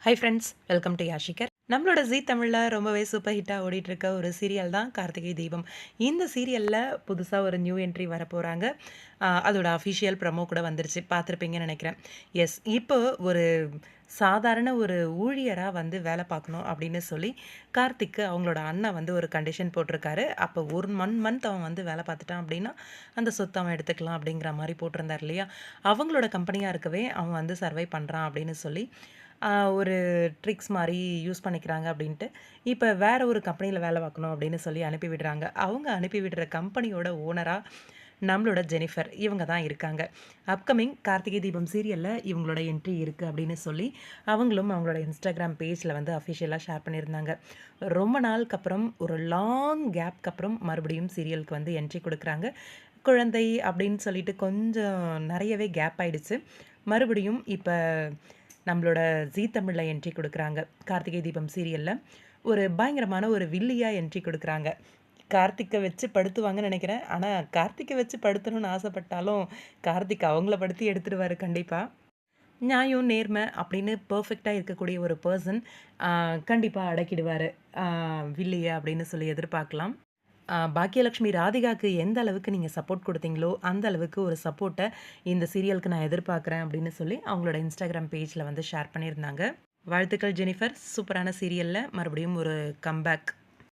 High friends, welcome to யாஷிகர். நம்மளோட Zee தமிழில் ரொம்பவே சூப்பர் ஹிட்டாக ஓடிட்டுருக்க ஒரு சீரியல் தான் கார்த்திகை தீபம். இந்த சீரியலில் புதுசாக ஒரு நியூ என்ட்ரி வரப்போகிறாங்க. அதோட அஃபிஷியல் ப்ரமோ கூட வந்துருச்சு, பார்த்துருப்பீங்கன்னு நினைக்கிறேன். எஸ், இப்போ ஒரு சாதாரண ஒரு ஊழியராக வந்து வேலை பார்க்கணும் அப்படின்னு சொல்லி கார்த்திக்கு அவங்களோட அண்ணன் வந்து ஒரு கண்டிஷன் போட்டிருக்காரு. அப்போ ஒரு மந்த் அவன் வந்து வேலை பார்த்துட்டான் அப்படின்னா அந்த சொத்தை அவன் எடுத்துக்கலாம் அப்படிங்கிற மாதிரி போட்டிருந்தார் இல்லையா. அவங்களோட கம்பெனியாக இருக்கவே அவன் வந்து சர்வை பண்ணுறான் அப்படின்னு சொல்லி ஒரு ட்ரிக்ஸ் மாரி யூஸ் பண்ணிக்கிறாங்க அப்படின்ட்டு, இப்ப வேற ஒரு கம்பெனியில வேலை பார்க்கணும் அப்படின்னு சொல்லி அனுப்பி விடுறாங்க. அவங்க அனுப்பி விடுற கம்பெனியோட ஓனரா நம்மளோட ஜெனிஃபர் இவங்க தான் இருக்காங்க. அப்கமிங் கார்த்திகை தீபம் சீரியல்ல இவங்களோட என்ட்ரி இருக்கு அப்படின்னு சொல்லி, அவங்களும் அவங்களோட இன்ஸ்டாகிராம் பேஜ்ல வந்து அஃபிஷியலா ஷேர் பண்ணியிருந்தாங்க. ரொம்ப நாளுக்கு அப்புறம், ஒரு லாங் கேப்க்கு அப்புறம் மறுபடியும் சீரியலுக்கு வந்து என்ட்ரி குடுக்குறாங்க. குழந்தை அப்படின்னு சொல்லிட்டு கொஞ்சம் நெறையவே கேப் ஆயிடுச்சு. மறுபடியும் இப்ப நம்மளோட ஜீ தமிழ்ல என்ட்ரி குடுக்குறாங்க. கார்த்திகை தீபம் சீரியல்ல ஒரு பயங்கரமான ஒரு வில்லியா என்ட்ரி குடுக்குறாங்க. கார்த்திக்க வச்சு படுத்துவாங்கன்னு நெனைக்கிறேன். ஆனா, கார்த்திக்க வச்சு படுத்தணும்னு ஆசைப்பட்டாலும், கார்த்திக் அவங்கள படுத்தி எடுத்துருவாரு கண்டிப்பா. நியாயம், நேர்மை அப்படின்னு பெர்ஃபெக்ட்டா இருக்கக்கூடிய ஒரு பெர்சன் கண்டிப்பா அடக்கிடுவாரு. அ வில்லிய அப்படின்னு சொல்லி எதிர்பார்க்கலாம். பாக்கியலட்சுமி ராதிகாக்கு எந்த அளவுக்கு நீங்க சப்போர்ட் குடுத்தீங்களோ, அந்த அளவுக்கு ஒரு சப்போர்ட்ட இந்த சீரியலுக்கு நான் எதிர்பார்க்குறேன் அப்படின்னு சொல்லி அவங்களோட இன்ஸ்டாகிராம் பேஜ்ல வந்து ஷேர் பண்ணியிருந்தாங்க. வாழ்த்துக்கள் ஜெனிஃபர். சூப்பரான சீரியல்ல மறுபடியும் ஒரு கம்பேக்.